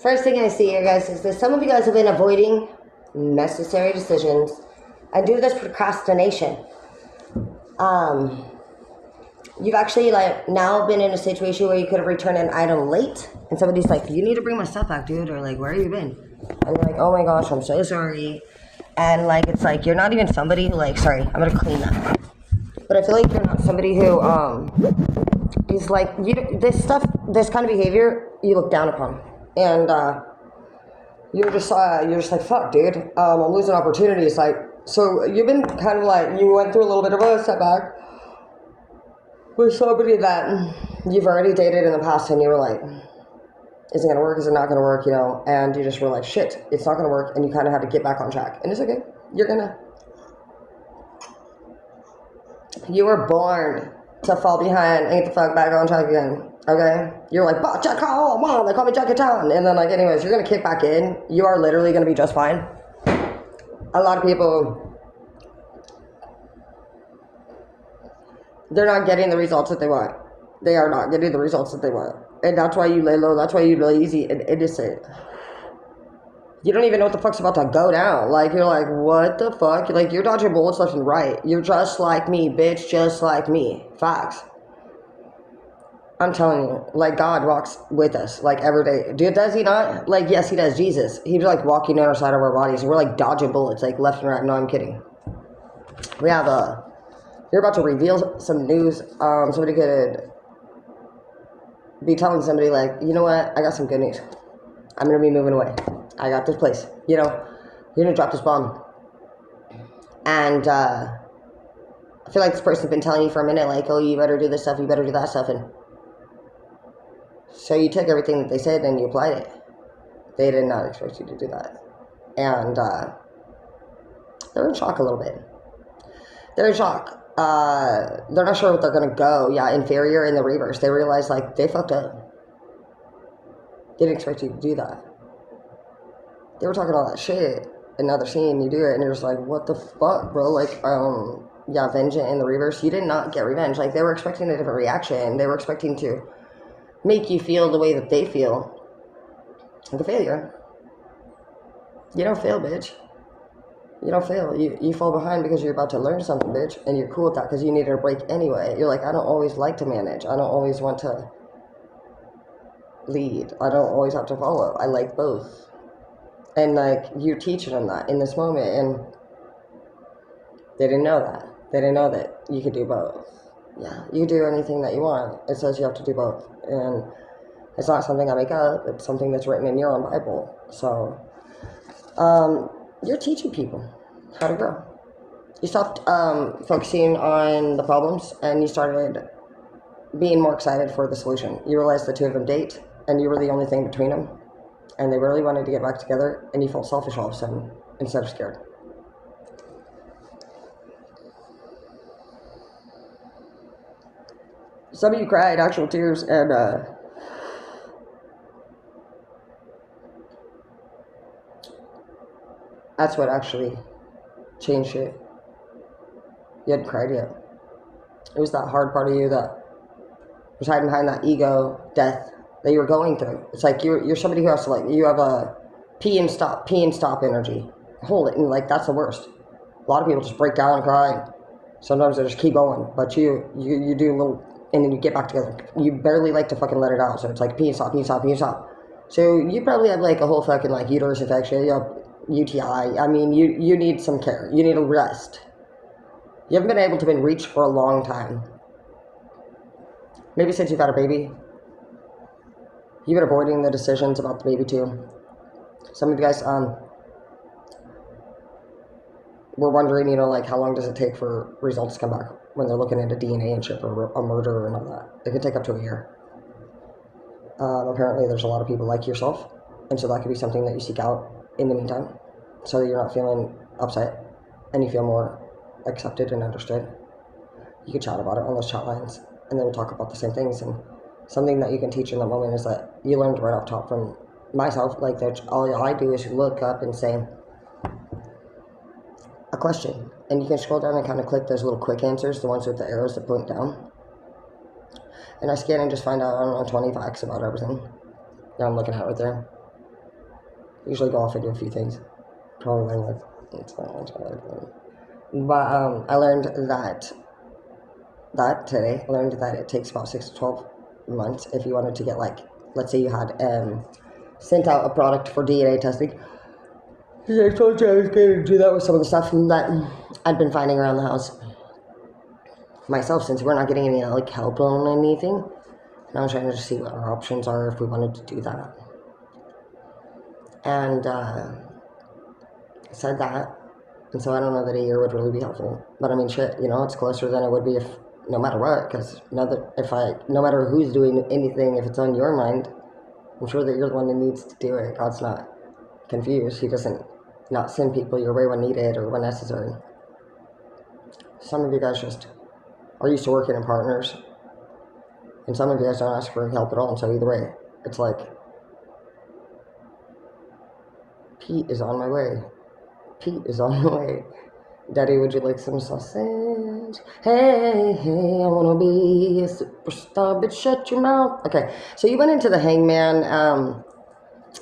First thing I see here, guys, is that some of you guys have been avoiding necessary decisions and do this procrastination. Um, you've actually like now been in a situation where you could have returned an item late, and somebody's like, "You need to bring my stuff back, dude," or like, "Where have you been?" And you're like, "Oh my gosh, I'm so sorry." And like, it's like you're not even somebody who like, sorry, I'm gonna clean that. But I feel like you're not somebody who is like this stuff, this kind of behavior you look down upon, and you're just like, fuck, dude, I'm losing opportunities. Like, so you've been kind of like, you went through a little bit of a setback with somebody that you've already dated in the past, and you were like, is it gonna work? Is it not gonna work? You know, and you just were like, shit, it's not gonna work, and you kind of had to get back on track, and it's okay. You were born to fall behind and get the fuck back on track again. Okay? You're like, oh, mom, they call me Jackie Chan. And then, like, anyways, you're gonna kick back in. You are literally gonna be just fine. A lot of people, they're not getting the results that they want. They are not getting the results that they want. And that's why you lay low. That's why you're lazy and innocent. You don't even know what the fuck's about to go down. Like, you're like, what the fuck? Like, you're dodging bullets left and right. You're just like me, bitch, just like me. Facts. I'm telling you, like, God walks with us, like, every day. Dude, does he not? Like, yes, he does. Jesus. He's, like, walking on our side of our bodies. And we're, like, dodging bullets, like, left and right. No, I'm kidding. We have, you're about to reveal some news. Somebody could be telling somebody, like, you know what? I got some good news. I'm going to be moving away. I got this place. You know, you're going to drop this bomb. And, I feel like this person's been telling you for a minute, like, oh, you better do this stuff, you better do that stuff, and so you took everything that they said and you applied it. They did not expect you to do that. And they're in shock a little bit. They're in shock. They're not sure what they're going to go. Yeah, inferior in the reverse. They realize, like, they fucked up. They didn't expect you to do that. They were talking all that shit, and now they're seeing you do it, and you're just like, what the fuck, bro? Like, yeah, vengeance in the reverse. You did not get revenge. Like, they were expecting a different reaction. They were expecting to make you feel the way that they feel. Like a failure. You don't fail, bitch. You don't fail. You fall behind because you're about to learn something, bitch, and you're cool with that because you needed a break anyway. You're like, I don't always like to manage. I don't always want to lead. I don't always have to follow. I like both. And, like, you're teaching them that in this moment, and they didn't know that. They didn't know that you could do both. Yeah, you can do anything that you want. It says you have to do both. And it's not something I make up. It's something that's written in your own Bible. So, you're teaching people how to grow. You stopped focusing on the problems, and you started being more excited for the solution. You realized the two of them date, and you were the only thing between them, and they really wanted to get back together, and you felt selfish all of a sudden instead of scared. Some of you cried actual tears, and that's what actually changed it. You hadn't cried yet. It was that hard part of you that was hiding behind that ego death that you were going through. It's like you're somebody who has to, like, you have a pee and stop energy. Hold it, and, like, that's the worst. A lot of people just break down and cry. Sometimes they just keep going, but you do a little, and then you get back together. You barely like to fucking let it out, so it's like pee and stop. So you probably have, like, a whole fucking, like, uterus infection, you have UTI. I mean, you need some care. You need a rest. You haven't been able to reach for a long time. Maybe since you've had a baby. You've been avoiding the decisions about the baby too. Some of you guys were wondering, you know, like, how long does it take for results to come back when they're looking into DNA and shit for a murder and all that. It could take up to a year. Apparently there's a lot of people like yourself, and so that could be something that you seek out in the meantime, so that you're not feeling upset and you feel more accepted and understood. You could chat about it on those chat lines, and then we'll talk about the same things. And something that you can teach in the moment is that you learned right off top from myself, like, that all I do is look up and say a question, and you can scroll down and kind of click those little quick answers, the ones with the arrows that point down, and I scan and just find out, I don't know, 20 facts about everything that I'm looking at right there. Usually go off and do a few things. Probably like it's not much I like. But I learned that today. I learned that it takes about 6 to 12 months if you wanted to get like, let's say you had sent out a product for DNA testing. I told you I was going to do that with some of the stuff that I'd been finding around the house myself, since we're not getting any like help on anything. And I was trying to see what our options are if we wanted to do that. And said that. And so I don't know that a year would really be helpful. But I mean, shit, you know, it's closer than it would be if, no matter what, because no matter who's doing anything, if it's on your mind, I'm sure that you're the one that needs to do it. God's not confused. He doesn't not send people your way when needed or when necessary. Some of you guys just are used to working in partners, and some of you guys don't ask for help at all. And so either way, it's like, Pete is on my way. Pete is on my way. Daddy, would you like some sausage? Hey, hey, I wanna be a superstar, bitch, shut your mouth. Okay, so you went into the hangman,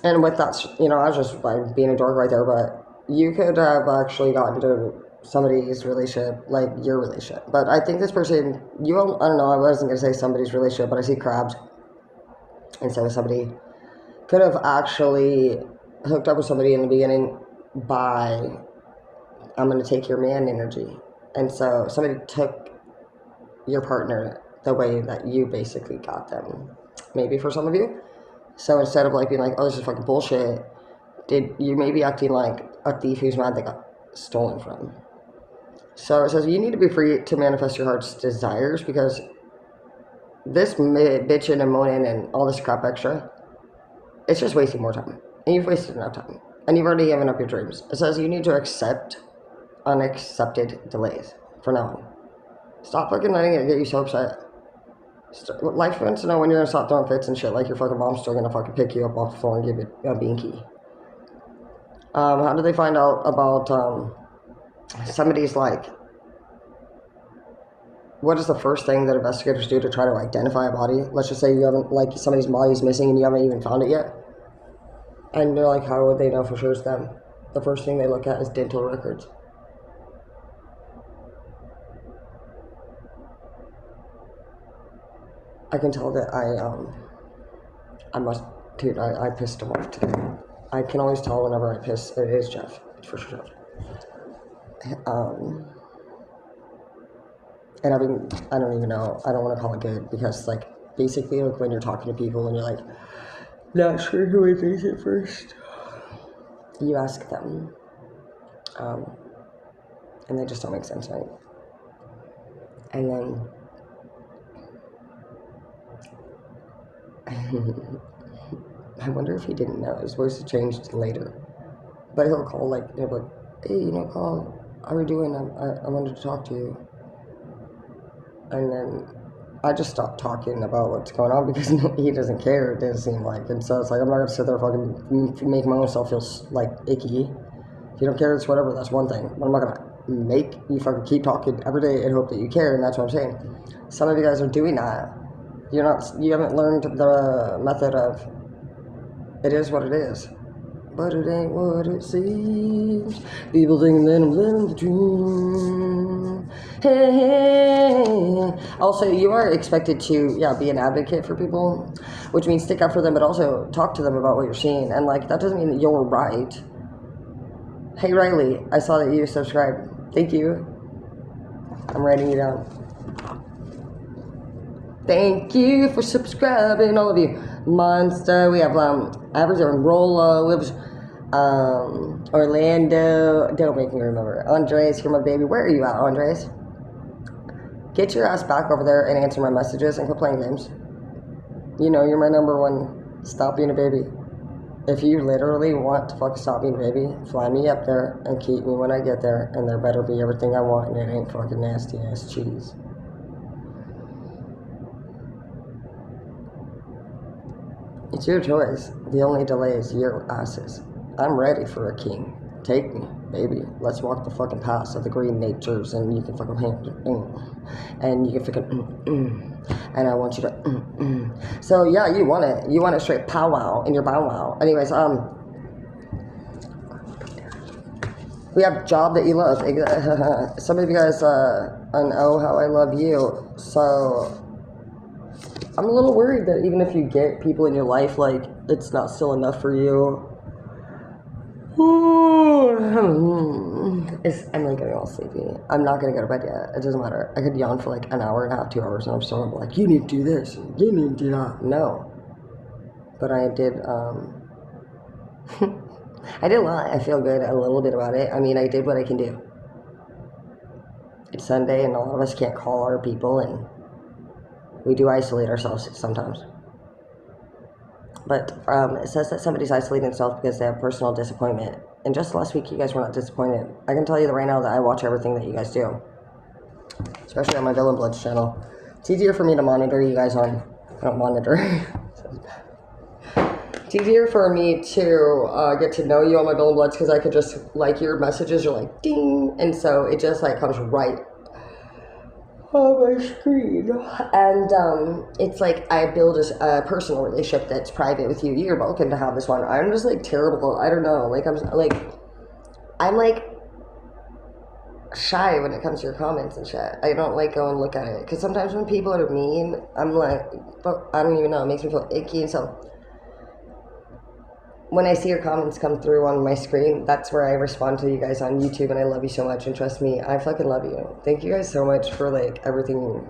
and with that, you know, I was just like being a dork right there, but you could have actually gotten to somebody's relationship, like your relationship. But I think this person, I don't know, I wasn't gonna say somebody's relationship, but I see crabs. And so somebody could have actually hooked up with somebody in the beginning by, I'm going to take your man energy. And so somebody took your partner the way that you basically got them. Maybe for some of you. So instead of like being like, oh, this is fucking bullshit, you may be acting like a thief who's mad they got stolen from. So it says you need to be free to manifest your heart's desires, because this bitching and moaning and all this crap extra, it's just wasting more time. And you've wasted enough time. And you've already given up your dreams. It says you need to accept unaccepted delays from now on. Stop fucking letting it get you so upset. Life wants to know when you're gonna stop throwing fits and shit, like your fucking mom's still gonna fucking pick you up off the floor and give you a binky. How do they find out about somebody's like, what is the first thing that investigators do to try to identify a body? Let's just say you haven't, like, somebody's body's missing and you haven't even found it yet. And they're like, how would they know for sure it's them? The first thing they look at is dental records. I can tell that I pissed him off today. I can always tell whenever I piss, it is Jeff. It's for sure Jeff. And I don't even know, I don't want to call it good, because like, basically, like when you're talking to people and you're like, not sure who I face it first, you ask them. And they just don't make sense, right? And then I wonder if he didn't know. His voice changed later. But he'll call, like, he'll be like, hey, you know, Carl, how are you doing? I wanted to talk to you. And then I just stopped talking about what's going on, because he doesn't care, it doesn't seem like. And so it's like, I'm not going to sit there fucking make my own self feel, like, icky. If you don't care, it's whatever, that's one thing. But I'm not going to make you fucking keep talking every day and hope that you care, and that's what I'm saying. Some of you guys are doing that. You haven't learned the method of, it is what it is. But it ain't what it seems. People thinking that I'm living the dream. Hey, hey. Also, you are expected to, be an advocate for people, which means stick up for them, but also talk to them about what you're seeing. And, like, that doesn't mean that you're right. Hey, Riley, I saw that you subscribed. Thank you. I'm writing you down. Thank you for subscribing, all of you. Monster, we have Average and Rolo, we have Orlando, don't make me remember. Andres, you're my baby. Where are you at, Andres? Get your ass back over there and answer my messages and quit playing games. You know, you're my number one. Stop being a baby. If you literally want to fucking stop being a baby, fly me up there and keep me when I get there, and there better be everything I want, and it ain't fucking nasty ass cheese. It's your choice. The only delay is your asses. I'm ready for a king. Take me, baby. Let's walk the fucking paths of the green natures, and you can fucking and you can fucking and I want you to So yeah, you want it. You want it straight powwow in your bow wow. Anyways, We have job that you love. Some of you guys know how I love you. So I'm a little worried that even if you get people in your life, like, it's not still enough for you. I'm like getting all sleepy. I'm not gonna go to bed yet. It doesn't matter. I could yawn for like an hour and a half, 2 hours, and I'm still like, you need to do this, you need to do that. No. But I did, I did a lot. I feel good a little bit about it. I mean, I did what I can do. It's Sunday, and a lot of us can't call our people, and we do isolate ourselves sometimes. But it says that somebody's isolating themselves because they have personal disappointment. And just last week, you guys were not disappointed. I can tell you that right now that I watch everything that you guys do, especially on my Villain Bloods channel. It's easier for me to monitor you guys on. I don't monitor. It's easier for me to get to know you on my Villain Bloods because I could just, like, your messages are like ding, and so it just like comes right on my screen. And it's like I build a personal relationship that's private with you. You're welcome to have this one. I'm just like terrible. I don't know. Like I'm like shy when it comes to your comments and shit. I don't like go and look at it because sometimes when people are mean, I'm like, but I don't even know. It makes me feel icky. And so when I see your comments come through on my screen, that's where I respond to you guys on YouTube, and I love you so much, and trust me, I fucking love you. Thank you guys so much for, like, everything.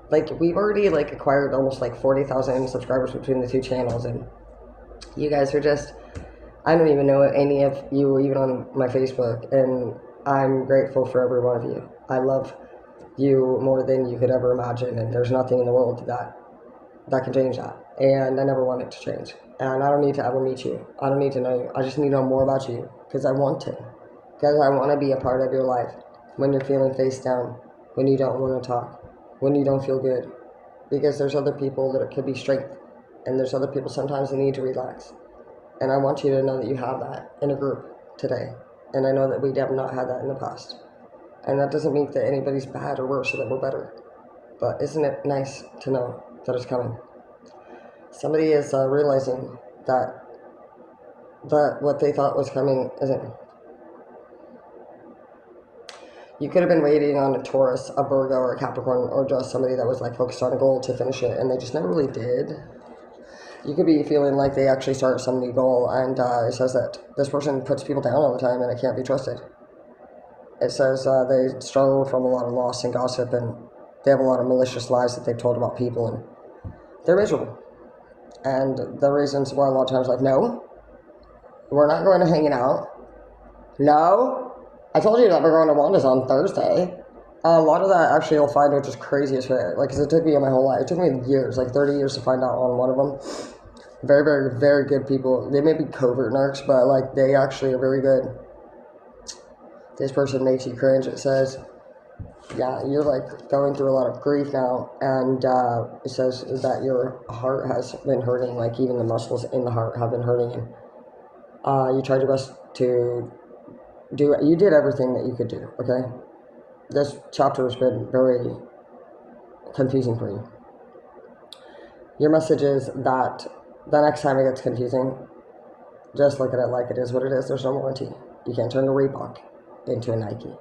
Like, we've already, like, acquired almost, like, 40,000 subscribers between the two channels, and you guys are just, I don't even know any of you even on my Facebook, and I'm grateful for every one of you. I love you more than you could ever imagine, and there's nothing in the world that can change that. And I never want it to change. And I don't need to ever meet you. I don't need to know you. I just need to know more about you because I want to. Because I want to be a part of your life when you're feeling face down, when you don't want to talk, when you don't feel good. Because there's other people that it could be strength. And there's other people sometimes that need to relax. And I want you to know that you have that in a group today. And I know that we have not had that in the past. And that doesn't mean that anybody's bad or worse or that we're better. But isn't it nice to know that it's coming? Somebody is realizing that what they thought was coming isn't. You could have been waiting on a Taurus, a Virgo, or a Capricorn, or just somebody that was like focused on a goal to finish it, and they just never really did. You could be feeling like they actually start some new goal, and it says that this person puts people down all the time, and it can't be trusted. It says they struggle from a lot of loss and gossip, and they have a lot of malicious lies that they've told about people, and they're miserable. And the reasons why a lot of times, like, no, we're not going to hanging out. No, I told you that we're going to Wanda's on Thursday. A lot of that actually you'll find are just crazy as shit. Like, 'cause it took me my whole life. It took me years, like 30 years to find out on one of them. Very, very, very good people. They may be covert narcs, but, like, they actually are very good. This person makes you cringe. It says, yeah, you're like going through a lot of grief now, and it says that your heart has been hurting, like even the muscles in the heart have been hurting, and you tried your best to you did everything that you could do, okay? This chapter has been very confusing for you. Your message is that the next time it gets confusing, just look at it like it is what it is. There's no warranty. You can't turn a Reebok into a Nike.